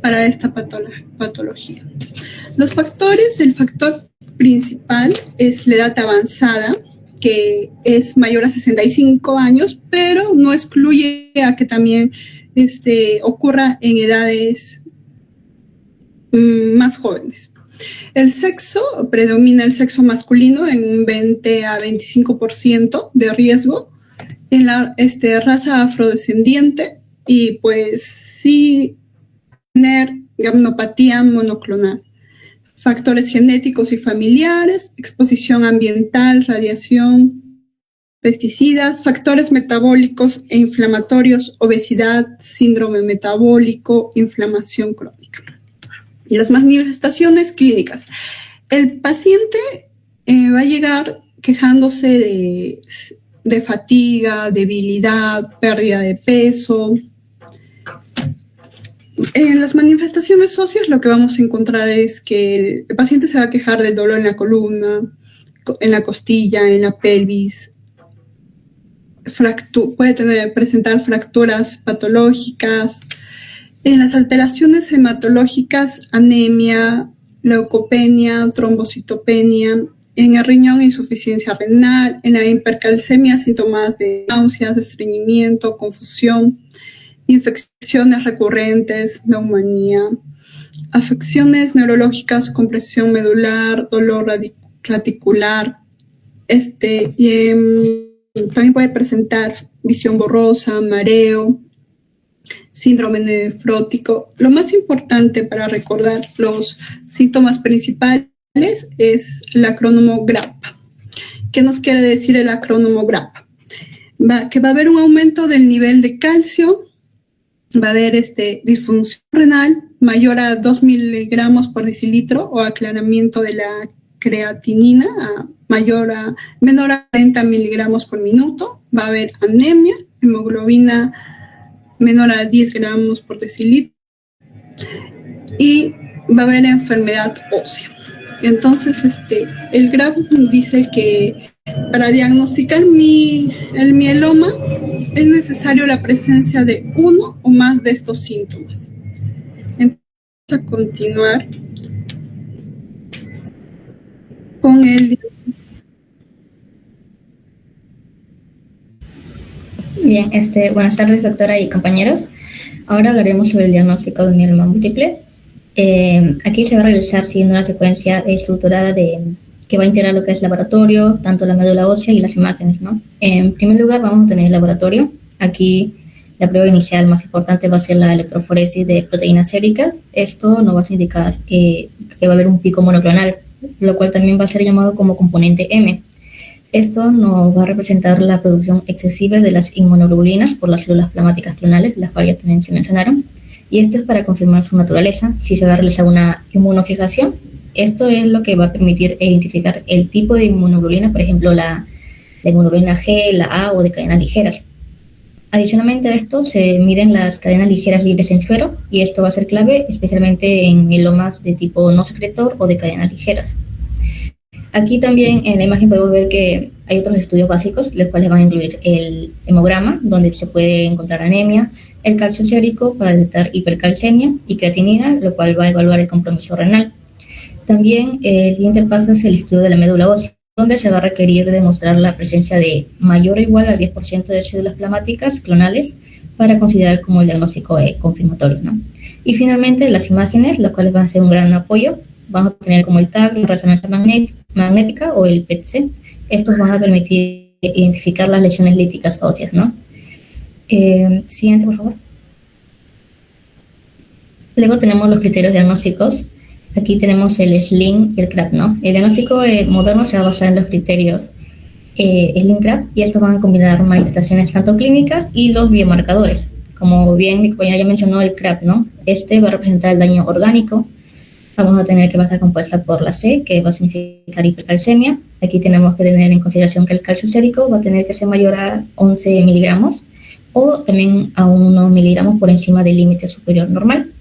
para esta patología. Los factores, el factor principal es la edad avanzada, que es mayor a 65 años, pero no excluye a que también ocurra en edades más jóvenes. El sexo, predomina el sexo masculino en un 20 a 25% de riesgo. En la raza afrodescendiente y pues sí tener gamnopatía monoclonal. Factores genéticos y familiares, exposición ambiental, radiación, pesticidas, factores metabólicos e inflamatorios, obesidad, síndrome metabólico, inflamación crónica. Y las manifestaciones clínicas. El paciente va a llegar quejándose de fatiga, debilidad, pérdida de peso. En las manifestaciones óseas lo que vamos a encontrar es que el paciente se va a quejar del dolor en la columna, en la costilla, en la pelvis. Puede presentar fracturas patológicas. En las alteraciones hematológicas, anemia, leucopenia, trombocitopenia. En el riñón, insuficiencia renal. En la hipercalcemia, síntomas de náuseas, estreñimiento, confusión. Infecciones recurrentes, neumonía. Afecciones neurológicas, compresión medular, dolor radicular. También puede presentar visión borrosa, mareo, síndrome nefrótico. Lo más importante para recordar los síntomas principales es el acrónimo GRAPPA. ¿Qué nos quiere decir el acrónimo GRAPPA? Que va a haber un aumento del nivel de calcio, va a haber disfunción renal mayor a 2 miligramos por decilitro o aclaramiento de la creatinina menor a 40 miligramos por minuto, va a haber anemia, hemoglobina menor a 10 gramos por decilitro y va a haber enfermedad ósea. Entonces, el GRAP dice que para diagnosticar el mieloma es necesario la presencia de uno o más de estos síntomas. Entonces, vamos a continuar con el... Bien, buenas tardes, doctora y compañeros. Ahora hablaremos sobre el diagnóstico de mieloma múltiple. Aquí se va a realizar siguiendo una secuencia estructurada que va a integrar lo que es laboratorio, tanto la médula ósea y las imágenes, ¿no? En primer lugar vamos a tener el laboratorio. Aquí la prueba inicial más importante va a ser la electroforesis de proteínas séricas. Esto nos va a indicar que va a haber un pico monoclonal, lo cual también va a ser llamado como componente M. Esto nos va a representar la producción excesiva de las inmunoglobulinas por las células plasmáticas clonales, las cuales ya también se mencionaron. Y esto es para confirmar su naturaleza. Si se va a realizar una inmunofijación, esto es lo que va a permitir identificar el tipo de inmunoglobulina, por ejemplo, la inmunoglobulina G, la A o de cadenas ligeras. Adicionalmente a esto, se miden las cadenas ligeras libres en suero y esto va a ser clave especialmente en mielomas de tipo no secretor o de cadenas ligeras. Aquí también en la imagen podemos ver que hay otros estudios básicos, los cuales van a incluir el hemograma, donde se puede encontrar anemia, el calcio sérico para detectar hipercalcemia y creatinina, lo cual va a evaluar el compromiso renal. También el siguiente paso es el estudio de la médula ósea, donde se va a requerir demostrar la presencia de mayor o igual al 10% de células plasmáticas clonales para considerar como el diagnóstico confirmatorio, ¿no? Y finalmente las imágenes, las cuales van a ser un gran apoyo. Vamos a tener como el TAC, la resonancia magnética o el PET-C. Estos van a permitir identificar las lesiones líticas óseas, ¿no? Siguiente, por favor. Luego tenemos los criterios diagnósticos. Aquí tenemos el SLIM y el CRAP, ¿no? El diagnóstico moderno se va a basar en los criterios SLIM-CRAP y estos van a combinar manifestaciones tanto clínicas y los biomarcadores. Como bien mi compañera ya mencionó, el CRAP, ¿no? Este va a representar el daño orgánico. Vamos a tener que va a estar compuesta por la C, que va a significar hipercalcemia. Aquí tenemos que tener en consideración que el calcio sérico va a tener que ser mayor a 11 miligramos o también a 1 miligramos por encima del límite superior normal.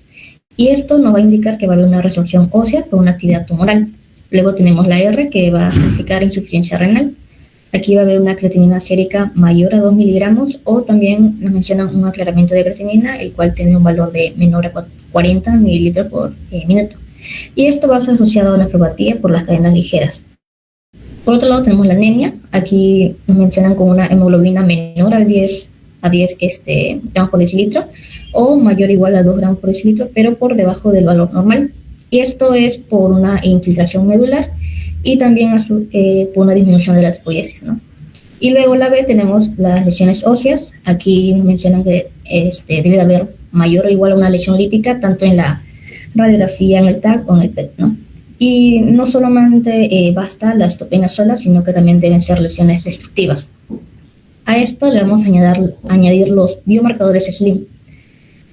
Y esto nos va a indicar que va a haber una resorción ósea por una actividad tumoral. Luego tenemos la R, que va a significar insuficiencia renal. aquí va a haber una creatinina sérica mayor a 2 miligramos, o también nos mencionan un aclaramiento de creatinina, el cual tiene un valor de menor a 40 mililitros por minuto. Y esto va a ser asociado a nefropatía por las cadenas ligeras. Por otro lado tenemos la anemia. Aquí nos mencionan con una hemoglobina menor a 10 gramos por decilitro, o mayor o igual a 2 gramos por decilitro, pero por debajo del valor normal. Y esto es por una infiltración medular y también por una disminución de la tropoiesis, ¿no? Y luego la B tenemos las lesiones óseas. Aquí nos mencionan que debe de haber mayor o igual a una lesión lítica, tanto en la radiografía, en el TAC o en el PET, ¿no? Y no solamente basta la osteopenia sola, sino que también deben ser lesiones destructivas. A esto le vamos a añadir los biomarcadores SLIM.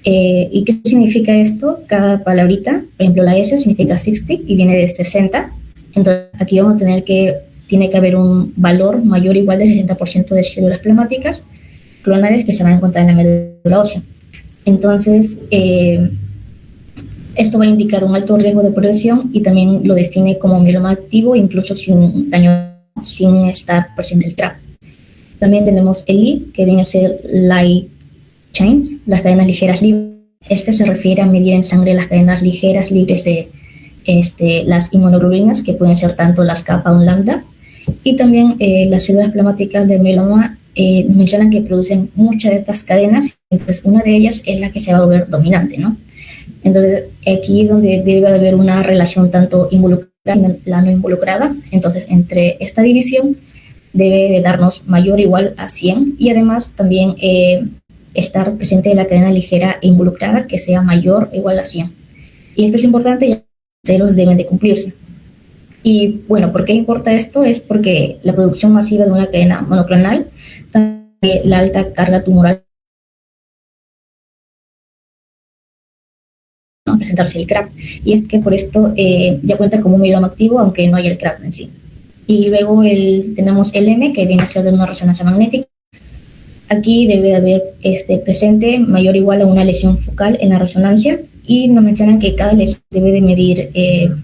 ¿Y qué significa esto? Cada palabrita, por ejemplo, la S significa 60 y viene de 60. Entonces, aquí vamos a tener que tiene que haber un valor mayor o igual de 60% de células plasmáticas clonales que se van a encontrar en la médula ósea. Entonces, esto va a indicar un alto riesgo de progresión y también lo define como mieloma activo, incluso sin daño, sin estar presente el TRAP. También tenemos el I, que viene a ser light chains, las cadenas ligeras libres. Este se refiere a medir en sangre las cadenas ligeras libres de las inmunoglobulinas, que pueden ser tanto las kappa o lambda. Y también las células plasmáticas de mieloma mencionan que producen muchas de estas cadenas, entonces una de ellas es la que se va a volver dominante, ¿no? Entonces aquí es donde debe haber una relación tanto involucrada y la no involucrada. Entonces entre esta división debe de darnos mayor o igual a 100, y además también estar presente la cadena ligera e involucrada que sea mayor o igual a 100. Y esto es importante, ya que los deben de cumplirse. Y bueno, ¿por qué importa esto? Es porque la producción masiva de una cadena monoclonal, también la alta carga tumoral, ¿no? Presentarse el CRAP. Y es que por esto ya cuenta como un mieloma activo, aunque no haya el CRAP en sí. Y luego tenemos el M, que viene a ser de una resonancia magnética. Aquí debe de haber presente mayor o igual a una lesión focal en la resonancia, y nos mencionan que cada lesión debe de medir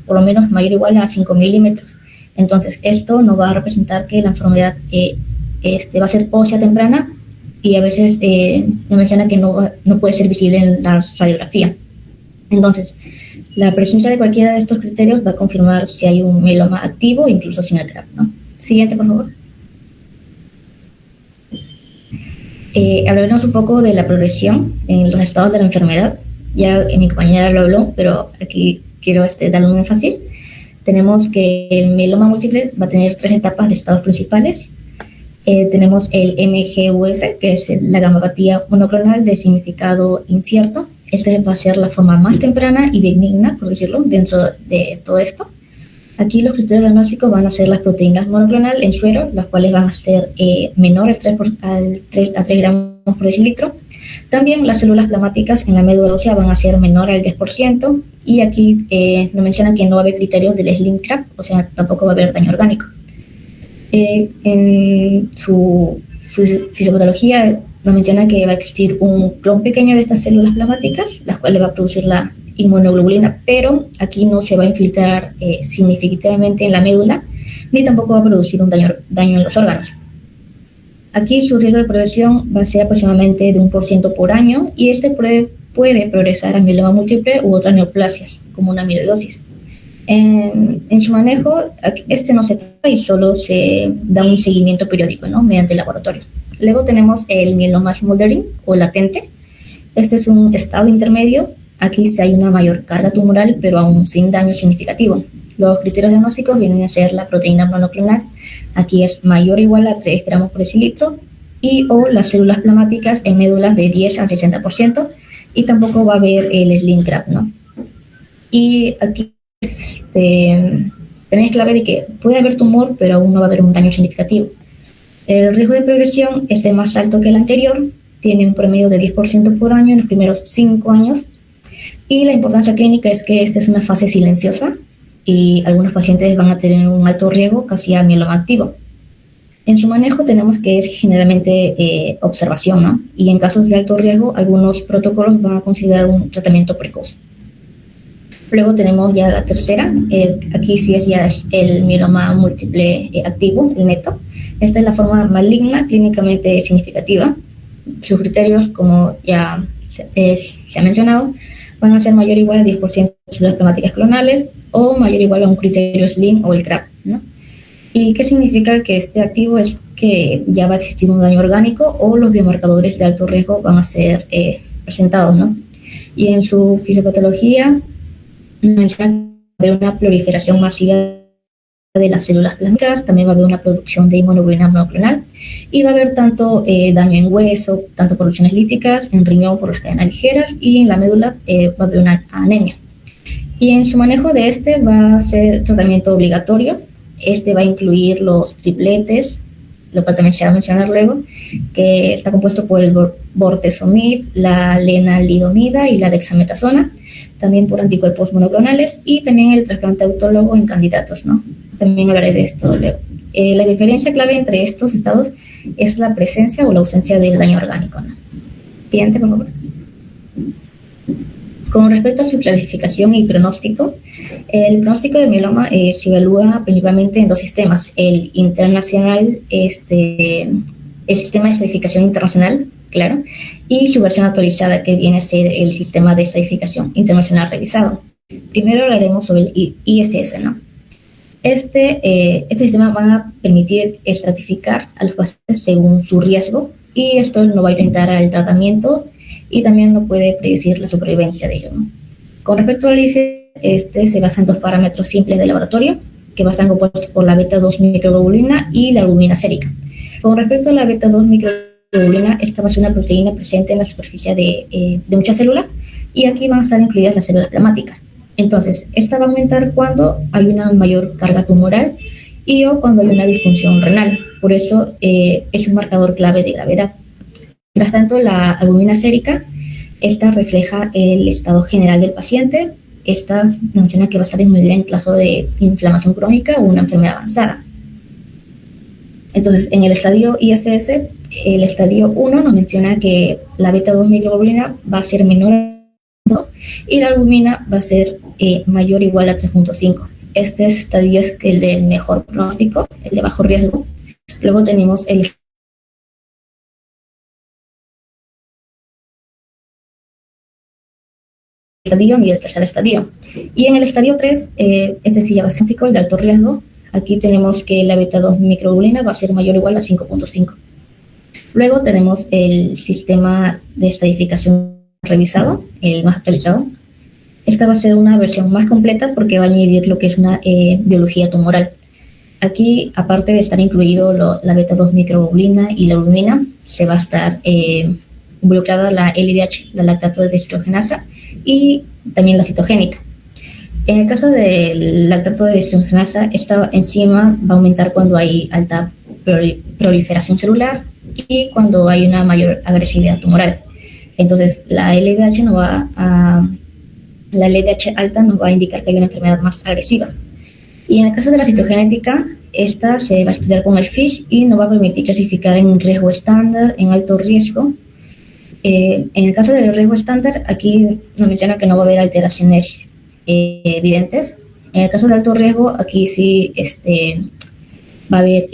por lo menos mayor o igual a 5 milímetros. Entonces esto nos va a representar que la enfermedad va a ser ósea temprana, y a veces nos menciona que no puede ser visible en la radiografía. Entonces, la presencia de cualquiera de estos criterios va a confirmar si hay un mieloma activo, incluso sin el CRAP, ¿no? Siguiente, por favor. Hablaremos un poco de la progresión en los estados de la enfermedad. Ya mi compañera lo habló, pero aquí quiero darle un énfasis. Tenemos que el mieloma múltiple va a tener 3 etapas de estados principales. Tenemos el MGUS, que es la gamapatía monoclonal de significado incierto. Esta va a ser la forma más temprana y benigna, por decirlo, dentro de todo esto. Aquí los criterios diagnósticos van a ser las proteínas monoclonal en suero, las cuales van a ser menores a 3 gramos por decilitro. También las células plasmáticas en la médula ósea van a ser menor al 10%, y aquí nos mencionan que no va a haber criterios del slim CRAP, o sea, tampoco va a haber daño orgánico. En su fisiopatología nos menciona que va a existir un clon pequeño de estas células plasmáticas, las cuales va a producir la inmunoglobulina, pero aquí no se va a infiltrar significativamente en la médula, ni tampoco va a producir un daño en los órganos. Aquí su riesgo de progresión va a ser aproximadamente de 1% por año, y puede progresar a mieloma múltiple u otras neoplasias, como una amiloidosis. En su manejo, no se trata y solo se da un seguimiento periódico, ¿no? Mediante el laboratorio. Luego tenemos el mieloma smoldering o latente. Este es un estado intermedio. Aquí sí hay una mayor carga tumoral, pero aún sin daño significativo. Los criterios diagnósticos vienen a ser la proteína monoclonal. Aquí es mayor o igual a 3 gramos por decilitro, o las células plasmáticas en médulas de 10 al 60%, y tampoco va a haber el slim CRAP, ¿no? Y aquí también es clave de que puede haber tumor, pero aún no va a haber un daño significativo. El riesgo de progresión es más alto que el anterior, tiene un promedio de 10% por año en los primeros 5 años, y la importancia clínica es que esta es una fase silenciosa, y algunos pacientes van a tener un alto riesgo casi a mieloma activo. En su manejo tenemos que es generalmente observación, ¿no? Y en casos de alto riesgo, algunos protocolos van a considerar un tratamiento precoz. Luego tenemos ya la tercera, aquí sí es el mieloma múltiple activo, el neto. Esta es la forma maligna clínicamente significativa. Sus criterios, como ya se ha mencionado, van a ser mayor o igual a 10% de células plasmáticas clonales o mayor o igual a un criterio SLIM o el CRAP, ¿no? ¿Y qué significa que esté activo? Es que ya va a existir un daño orgánico o los biomarcadores de alto riesgo van a ser presentados, ¿no? Y en su fisiopatología menciona que va a haber una proliferación masiva de las células plásmicas, también va a haber una producción de inmunoglobulina monoclonal y va a haber tanto daño en hueso, tanto por lesiones líticas, en riñón por las cadenas ligeras y en la médula va a haber una anemia. Y en su manejo de este va a ser tratamiento obligatorio. Este va a incluir los tripletes, lo cual también se va a mencionar luego, que está compuesto por el bortezomib, la lenalidomida y la dexametasona, también por anticuerpos monoclonales y también el trasplante autólogo en candidatos, ¿no? También hablaré de esto luego. La diferencia clave entre estos estados es la presencia o la ausencia del daño orgánico, ¿no? Siguiente, por favor. Con respecto a su clasificación y pronóstico, el pronóstico de mieloma se evalúa principalmente en dos sistemas: el internacional, el sistema de estadificación internacional, claro, y su versión actualizada, que viene a ser el sistema de estadificación internacional revisado. Primero hablaremos sobre el ISS, ¿no? Estos sistemas van a permitir estratificar a los pacientes según su riesgo y esto no va a orientar al tratamiento y también no puede predecir la supervivencia de ellos, ¿no? Con respecto al ISS, se basa en dos parámetros simples de laboratorio que van a estar compuestos por la beta-2 microglobulina y la albumina sérica. Con respecto a la beta-2 microglobulina, esta va a ser una proteína presente en la superficie de muchas células y aquí van a estar incluidas las células plasmáticas. Entonces, esta va a aumentar cuando hay una mayor carga tumoral y o cuando hay una disfunción renal. Por eso es un marcador clave de gravedad. Mientras tanto, la albumina sérica, esta refleja el estado general del paciente. Esta menciona que va a estar disminuida en caso de inflamación crónica o una enfermedad avanzada. Entonces, en el estadio ISS, el estadio 1 nos menciona que la beta-2 microglobulina va a ser menor a 1 y la albumina va a ser mayor o igual a 3.5. Este estadio es el del mejor pronóstico, el de bajo riesgo. Luego tenemos el estadio y el tercer estadio. Y en el estadio 3, este sí ya va a ser el de alto riesgo. Aquí tenemos que la beta-2 microglobulina va a ser mayor o igual a 5.5. Luego tenemos el sistema de estadificación revisado, el más actualizado. Esta va a ser una versión más completa porque va a añadir lo que es una biología tumoral. Aquí, aparte de estar incluido la beta-2 microglobulina y la albumina, se va a estar involucrada la LDH, la lactato de deshidrogenasa, y también la citogénica. En el caso del lactato de deshidrogenasa, esta enzima va a aumentar cuando hay alta proliferación celular y cuando hay una mayor agresividad tumoral. Entonces, la LDH alta nos va a indicar que hay una enfermedad más agresiva. Y en el caso de la citogenética, esta se va a estudiar con el FISH y nos va a permitir clasificar en riesgo estándar, en alto riesgo. En el caso del riesgo estándar, aquí nos menciona que no va a haber alteraciones evidentes. En el caso de alto riesgo, aquí sí va a haber,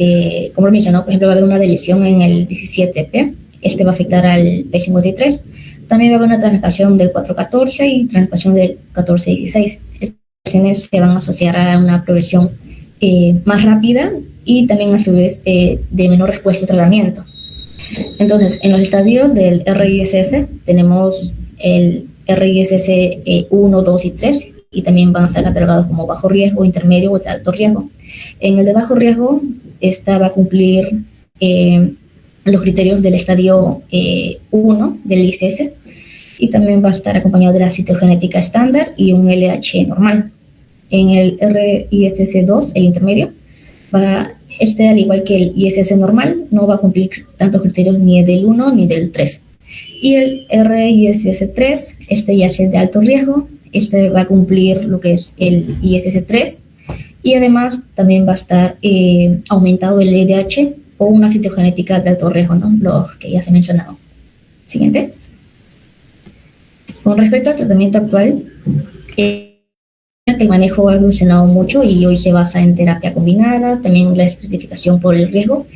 como lo mencionó, por ejemplo, va a haber una deleción en el 17P. Este va a afectar al P53. También va a haber una translocación del 414 y translocación del 1416. Estas lesiones se van a asociar a una progresión más rápida y también a su vez de menor respuesta al tratamiento. Entonces, en los estadios del RISS tenemos el RISS 1, 2 y 3 y también van a ser catalogados como bajo riesgo, intermedio o de alto riesgo. En el de bajo riesgo, esta va a cumplir los criterios del estadio 1 del ISS y también va a estar acompañado de la citogenética estándar y un LH normal. En el RISS2, el intermedio, al igual que el ISS normal, no va a cumplir tantos criterios ni del 1 ni del 3. Y el RISS3, ya es el de alto riesgo, va a cumplir lo que es el ISS3 y además también va a estar aumentado el LDH o una citogenética de alto riesgo, ¿no? Los que ya se han mencionado. Siguiente. Con respecto al tratamiento actual, el manejo ha evolucionado mucho y hoy se basa en terapia combinada, también la estratificación por el riesgo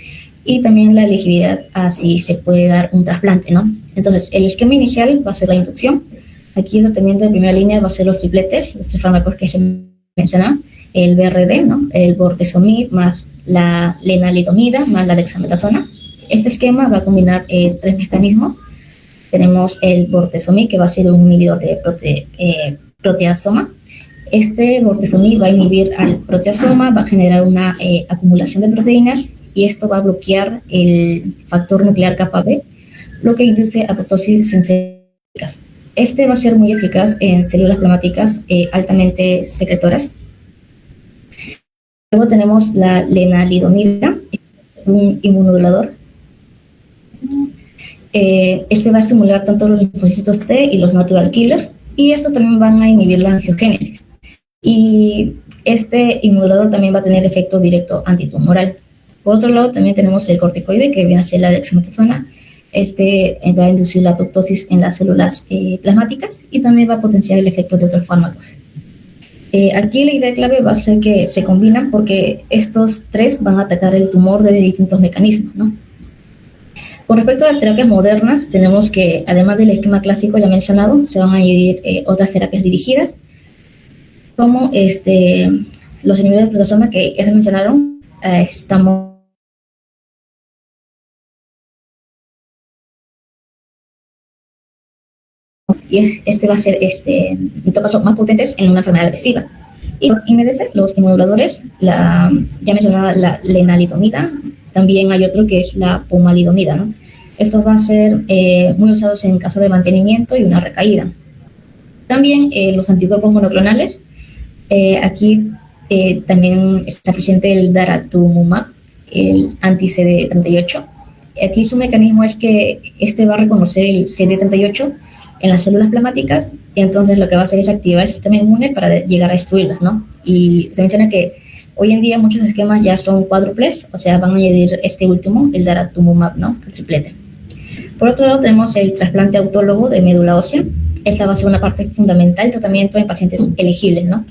y también la elegibilidad a si se puede dar un trasplante, ¿no? Entonces, el esquema inicial va a ser la inducción. Aquí el tratamiento de primera línea va a ser los tripletes, los tres fármacos que se mencionan, el BRD, ¿no? El bortezomib más la lenalidomida más la dexametasona. Este esquema va a combinar tres mecanismos. Tenemos el bortezomib, que va a ser un inhibidor de proteasoma. Este bortezomib va a inhibir al proteasoma, va a generar una acumulación de proteínas y esto va a bloquear el factor nuclear kappa B, lo que induce apoptosis en células. Este va a ser muy eficaz en células plasmáticas altamente secretoras. Luego tenemos la lenalidomida, un inmunomodulador. Este va a estimular tanto los linfocitos T y los natural killer, y esto también van a inhibir la angiogénesis. Y este inmunomodulador también va a tener efecto directo antitumoral. Por otro lado, también tenemos el corticoide, que viene a ser la dexametasona. Este va a inducir la apoptosis en las células plasmáticas y también va a potenciar el efecto de otros fármacos. Aquí la idea clave va a ser que se combinan porque estos tres van a atacar el tumor de distintos mecanismos, ¿no? Con respecto a las terapias modernas, tenemos que, además del esquema clásico ya mencionado, se van a añadir otras terapias dirigidas, como los inhibidores de proteasoma que ya se mencionaron. Estamos y este va a ser, en todo caso, más potentes en una enfermedad agresiva. Y los IMDC, los inmunomoduladores, ya mencionada la lenalidomida, también hay otro que es la pomalidomida, ¿no? Estos van a ser muy usados en caso de mantenimiento y una recaída. También los anticuerpos monoclonales, aquí también está presente el daratumumab, el anti-CD38. Aquí su mecanismo es que este va a reconocer el CD38 en las células plasmáticas, y entonces lo que va a hacer es activar el sistema inmune para llegar a destruirlas, ¿no? Y se menciona que hoy en día muchos esquemas ya son cuádruples, o sea, van a añadir este último, el daratumumab, ¿no? El triplete. Por otro lado, tenemos el trasplante autólogo de médula ósea. Esta va a ser una parte fundamental del tratamiento en pacientes elegibles, ¿no?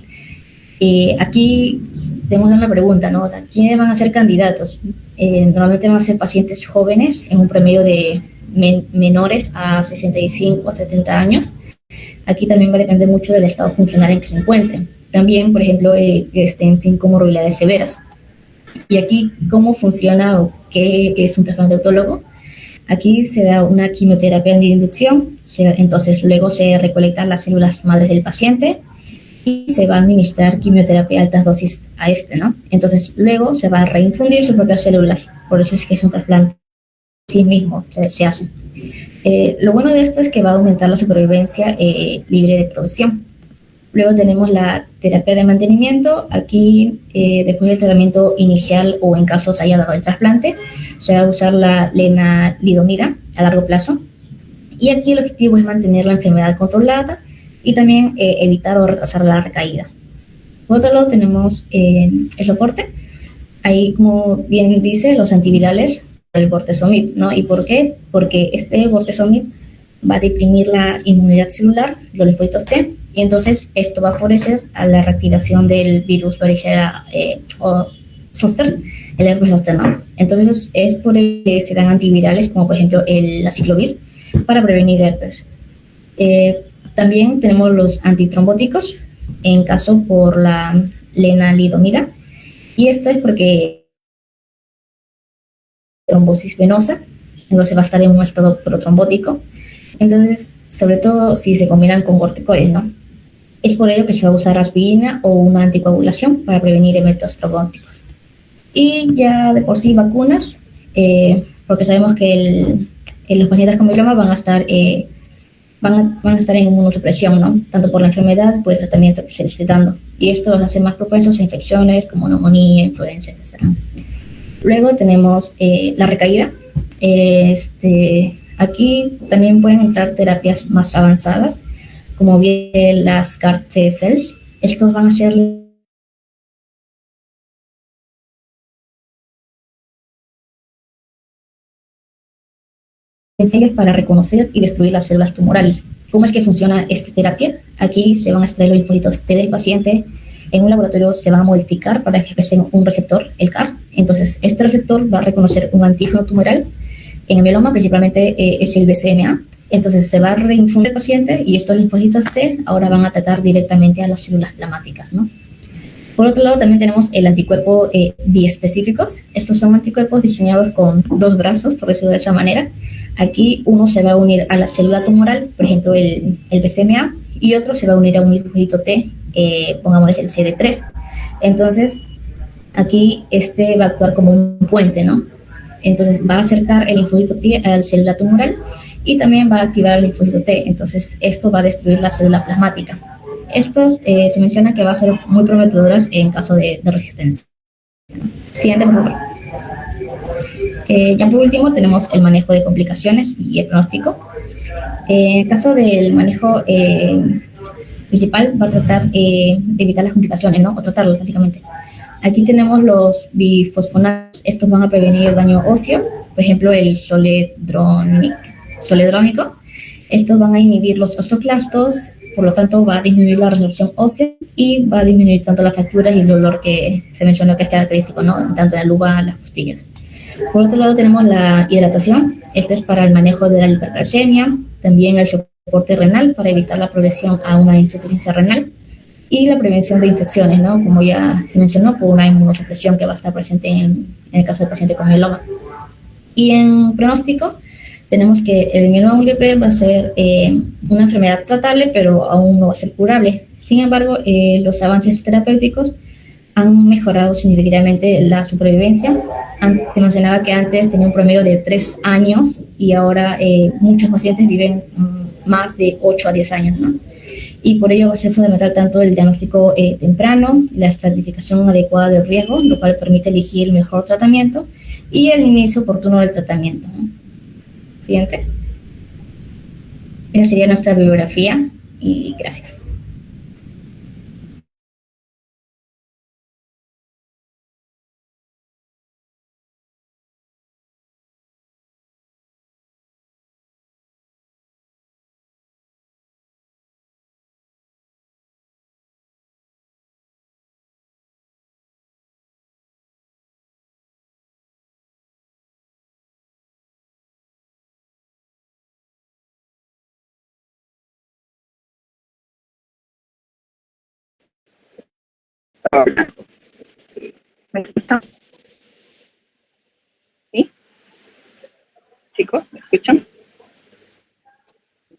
Aquí tenemos una pregunta, ¿no? O sea, ¿quiénes van a ser candidatos? Normalmente van a ser pacientes jóvenes, en un promedio de menores a 65 o 70 años. Aquí también va a depender mucho del estado funcional en que se encuentren. También, por ejemplo, que estén sin comorbilidades severas. Y aquí, ¿cómo funciona o qué es un trasplante autólogo? Aquí se da una quimioterapia de inducción, entonces luego se recolectan las células madres del paciente y se va a administrar quimioterapia a altas dosis a ¿no? Entonces luego se va a reinfundir sus propias células, por eso es que es un trasplante sí mismo se hace. Lo bueno de esto es que va a aumentar la supervivencia libre de progresión. Luego tenemos la terapia de mantenimiento. Aquí, después del tratamiento inicial o en caso se haya dado el trasplante, se va a usar la lenalidomida a largo plazo. Y aquí el objetivo es mantener la enfermedad controlada y también evitar o retrasar la recaída. Por otro lado tenemos el soporte. Ahí, como bien dice, los antivirales, el bortezomib, ¿no? ¿Y por qué? Porque este bortezomib va a deprimir la inmunidad celular, los linfocitos T, y entonces esto va a favorecer a la reactivación del virus varicela o zoster, el herpes zoster, ¿no? Entonces es por ello que se dan antivirales como por ejemplo el aciclovir para prevenir herpes. También tenemos los antitrombóticos en caso por la lenalidomida, y esto es porque trombosis venosa, entonces va a estar en un estado protrombótico. Entonces, sobre todo si se combinan con corticoides, ¿no? Es por ello que se va a usar aspirina o una anticoagulación para prevenir eventos trombóticos. Y ya de por sí vacunas, porque sabemos que los pacientes con mieloma van a estar en inmunosupresión, ¿no? Tanto por la enfermedad, por el tratamiento que se les esté dando. Y esto los hace más propensos a infecciones como neumonía, influenza, etc. Luego tenemos la recaída. Aquí también pueden entrar terapias más avanzadas, como bien las CAR-T-cells. Estos van a ser sencillos para reconocer y destruir las células tumorales. ¿Cómo es que funciona esta terapia? Aquí se van a extraer los linfocitos T del paciente, en un laboratorio se van a modificar para que expresen un receptor, el CAR. Entonces, este receptor va a reconocer un antígeno tumoral. En el mieloma principalmente es el BCMA. Entonces se va a reinfundir al paciente y estos linfocitos T ahora van a atacar directamente a las células plasmáticas, ¿no? Por otro lado, también tenemos el anticuerpo biespecíficos. Estos son anticuerpos diseñados con dos brazos, por decirlo de esa manera. Aquí uno se va a unir a la célula tumoral, por ejemplo, el BCMA, y otro se va a unir a un linfocito T, pongámosle el CD3. Entonces, aquí este va a actuar como un puente, ¿no? Entonces, va a acercar el linfocito T a la célula tumoral y también va a activar el linfocito T. Entonces, esto va a destruir la célula plasmática. Estos se menciona que va a ser muy prometedoras en caso de resistencia. Siguiente, por favor. Ya por último tenemos el manejo de complicaciones y el pronóstico. En caso del manejo principal va a tratar de evitar las complicaciones, ¿no? O tratarlos básicamente. Aquí tenemos los bifosfonatos. Estos van a prevenir daño óseo, por ejemplo el zoledrónico. Estos van a inhibir los osteoclastos, por lo tanto va a disminuir la resolución ósea y va a disminuir tanto las fracturas y el dolor que se mencionó que es característico, ¿no? Tanto en la lumbar, las costillas. Por otro lado tenemos la hidratación. Este es para el manejo de la hipercalcemia, también el soporte renal para evitar la progresión a una insuficiencia renal y la prevención de infecciones, ¿no? Como ya se mencionó, por una inmunosupresión que va a estar presente en el caso del paciente con mieloma. Y en pronóstico, tenemos que el mieloma múltiple va a ser una enfermedad tratable, pero aún no va a ser curable. Sin embargo, los avances terapéuticos han mejorado significativamente la supervivencia. Se mencionaba que antes tenía un promedio de 3 años y ahora muchos pacientes viven más de 8 a 10 años, ¿no? Y por ello va a ser fundamental tanto el diagnóstico temprano, la estratificación adecuada del riesgo, lo cual permite elegir el mejor tratamiento, y el inicio oportuno del tratamiento, ¿no? Siguiente. Esa sería nuestra bibliografía y gracias. ¿Me escuchan? ¿Sí? Chicos, ¿me escuchan?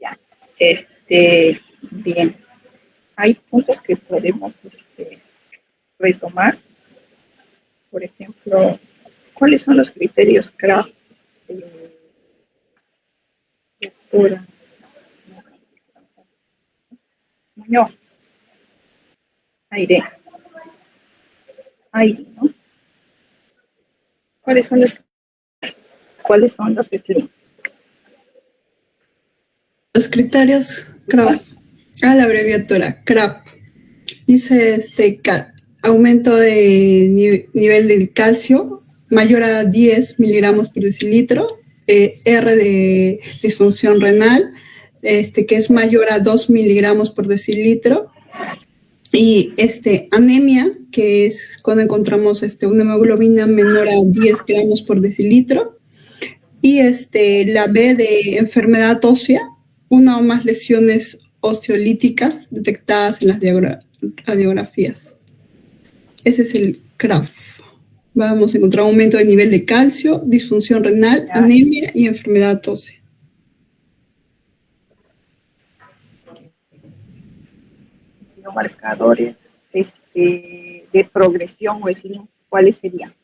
Ya. Bien. Hay puntos que podemos retomar. Por ejemplo, ¿cuáles son los criterios CRAF? Doctora Muñoz, Aire, ¿no? ¿Cuáles son los criterios? Los criterios CRAP, la abreviatura CRAP, dice aumento de nivel del calcio mayor a 10 miligramos por decilitro, R de disfunción renal, que es mayor a 2 miligramos por decilitro, y anemia, que es cuando encontramos una hemoglobina menor a 10 gramos por decilitro, y la B de enfermedad ósea, una o más lesiones osteolíticas detectadas en las radiografías. Ese es el CRAF. Vamos a encontrar aumento de nivel de calcio, disfunción renal, anemia y enfermedad ósea. Marcadores de progresión o SLIM, ¿cuáles serían?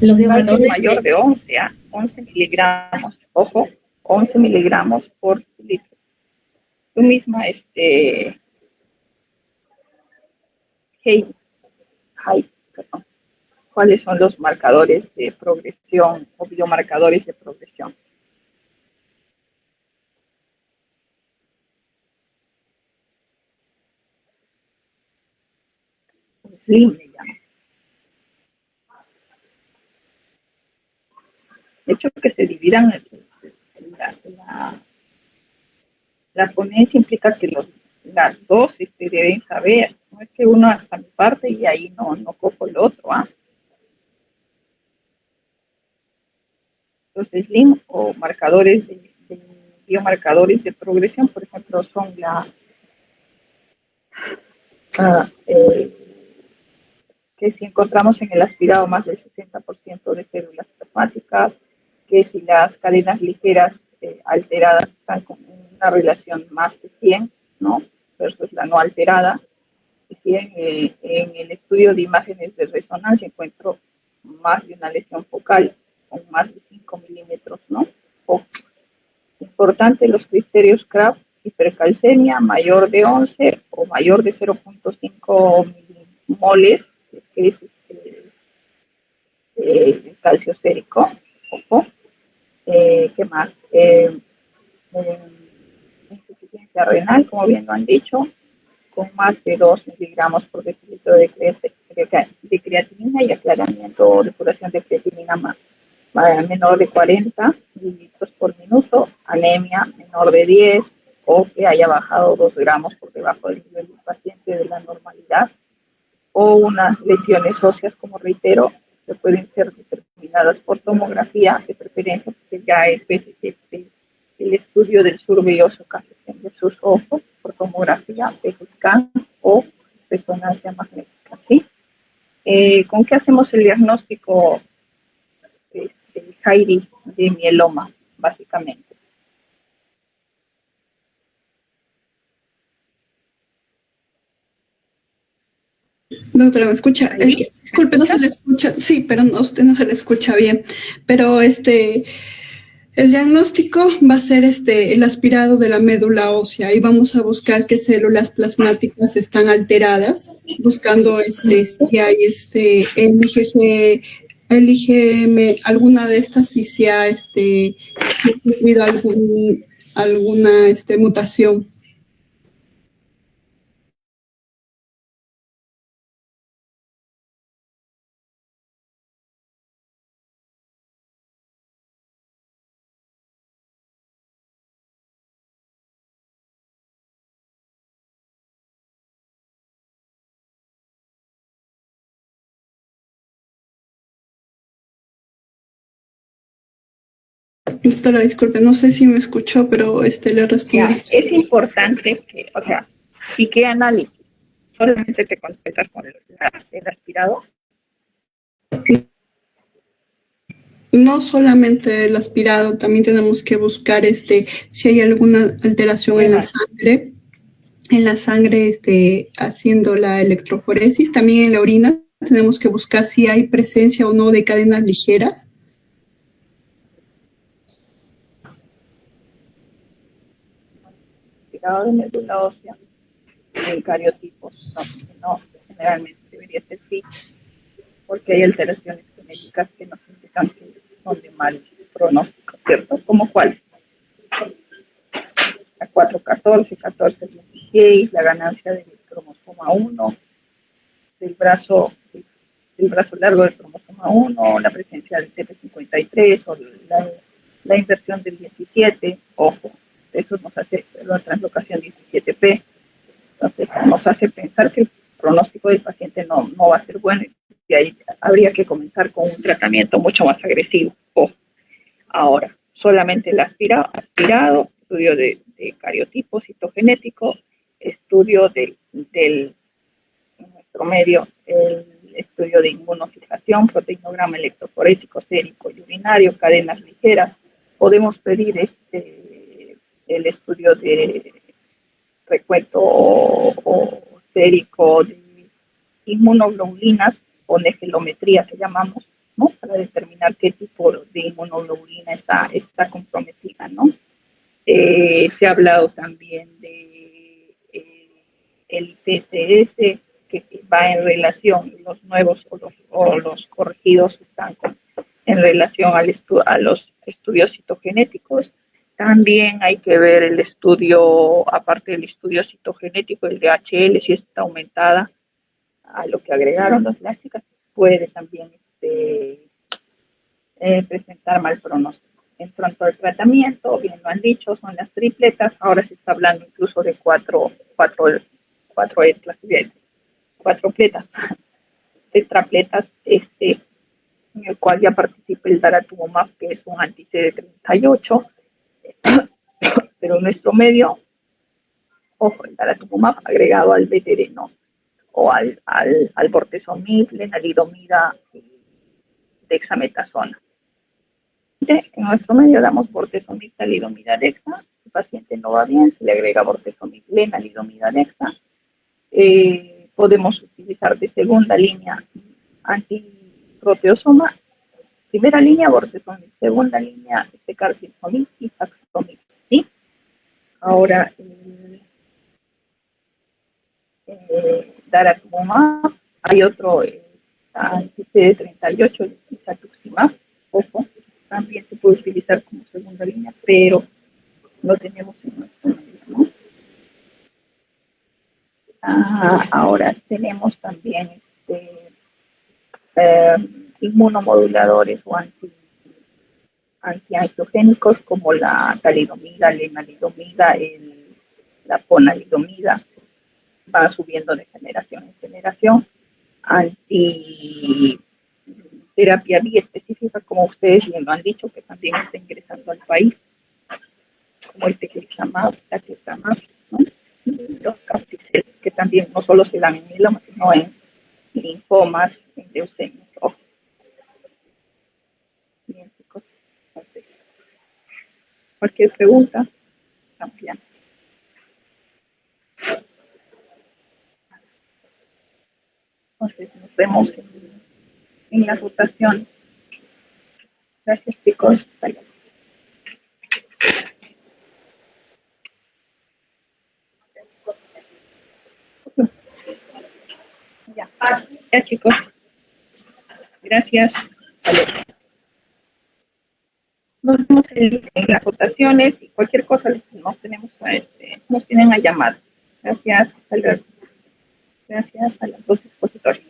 Los biomarcadores mayor de 11, 11 miligramos, ojo, 11 miligramos por litro. Tú misma, perdón. ¿Cuáles son los marcadores de progresión o biomarcadores de progresión? SLIM, me llama. De hecho, que se dividan la ponencia implica que las dos deben saber, no es que uno hasta mi parte y ahí no cojo el otro. Los SLIM o marcadores biomarcadores de progresión, por ejemplo, son que si encontramos en el aspirado más del 60% de células plasmáticas, que si las cadenas ligeras alteradas están con una relación más de 100, ¿no? Versus la no alterada. Y si en el estudio de imágenes de resonancia encuentro más de una lesión focal con más de 5 milímetros, ¿no? Importante los criterios Kraft, hipercalcemia mayor de 11 o mayor de 0.5 milimoles, que es el calcio sérico. Ojo. ¿Qué más? Insuficiencia renal, como bien lo han dicho, con más de 2 miligramos por decilitro de creatinina y aclaramiento o depuración de creatinina menor de 40 mililitros por minuto, anemia menor de 10 o que haya bajado 2 gramos por debajo del nivel del paciente de la normalidad, o unas lesiones óseas, como reitero, que pueden ser determinadas por tomografía, de preferencia, porque ya el estudio del survey óseo de sus ojos por tomografía, PET-scan o resonancia magnética, ¿sí? ¿Con qué hacemos el diagnóstico Heidi de mieloma, básicamente? Doctora, ¿me escucha? Disculpe, no se le escucha. Sí, pero a usted no se le escucha bien. Pero el diagnóstico va a ser el aspirado de la médula ósea y vamos a buscar qué células plasmáticas están alteradas, buscando si hay el IgG, el IgM, alguna de estas, si ha sufrido alguna mutación. Doctora, disculpe, no sé si me escuchó, pero le respondí. Es importante que, o sea, si qué análisis, solamente te contestas con el aspirado. No solamente el aspirado, también tenemos que buscar si hay alguna alteración en la sangre, haciendo la electroforesis, también en la orina tenemos que buscar si hay presencia o no de cadenas ligeras. Aspirado de médula ósea, el cariotipo, no, generalmente debería ser sí, porque hay alteraciones genéticas que nos indican que son de mal pronóstico, ¿cierto? ¿Como cuál? La 414, 1416, la ganancia del cromosoma 1, del brazo largo del cromosoma 1, la presencia del TP53 o la inversión del 17, ojo, eso nos hace la translocación 17P, entonces nos hace pensar que el pronóstico del paciente no va a ser bueno y ahí habría que comenzar con un tratamiento mucho más agresivo. Ojo. Ahora, solamente el aspirado, estudio de cariotipo citogenético, estudio en nuestro medio, el estudio de inmunofijación, proteinograma electroforético, sérico y urinario, cadenas ligeras. Podemos pedir el estudio de recuento o sérico de inmunoglobulinas o negelometría que llamamos, ¿no? Para determinar qué tipo de inmunoglobulina está comprometida, ¿no? Se ha hablado también de el TCS, que va en relación, los nuevos o los corregidos están en relación a los estudios citogenéticos. También hay que ver el estudio, aparte del estudio citogenético, el DHL, si está aumentada a lo que agregaron las chicas, puede también presentar mal pronóstico. En cuanto al tratamiento, bien lo han dicho, son las tripletas. Ahora se está hablando incluso de cuatro pletas, tetrapletas, en el cual ya participa el daratumumab, que es un anti-CD38, pero en nuestro medio, ojo, el daratumumab agregado al veterano o al bortezomib, lenalidomida y dexametasona. En nuestro medio damos bortezomib, talidomida, dexa. Si el paciente no va bien, se le agrega bortezomib, lenalidomida, dexa. Podemos utilizar de segunda línea antiproteosoma, primera línea bortezomib, segunda línea carfilzomib y taxotomib, ¿sí? Ahora, daratumumab, hay otro anti-CD38, el isatuximab, ojo, también se puede utilizar como segunda línea, pero lo tenemos en nuestro medio, ¿no? Ahora tenemos también inmunomoduladores o antiangiogénicos como la talidomida, lenalidomida, la ponalidomida, va subiendo de generación en generación. Antiterapia biespecífica, como ustedes bien lo han dicho, que también está ingresando al país, como el teclizumab, taclizumab, ¿no? Los Capticel, que también no solo se dan en mieloma, sino en linfomas, en leucemia. Oh. Bien, chicos. Entonces, cualquier pregunta, también. Entonces, nos vemos en la rotación. Gracias, chicos. Hasta luego. Ya, chicos. Gracias. Nos vemos en las votaciones y cualquier cosa nos tienen a llamar. Gracias. Hasta luego. Gracias a los dos expositores.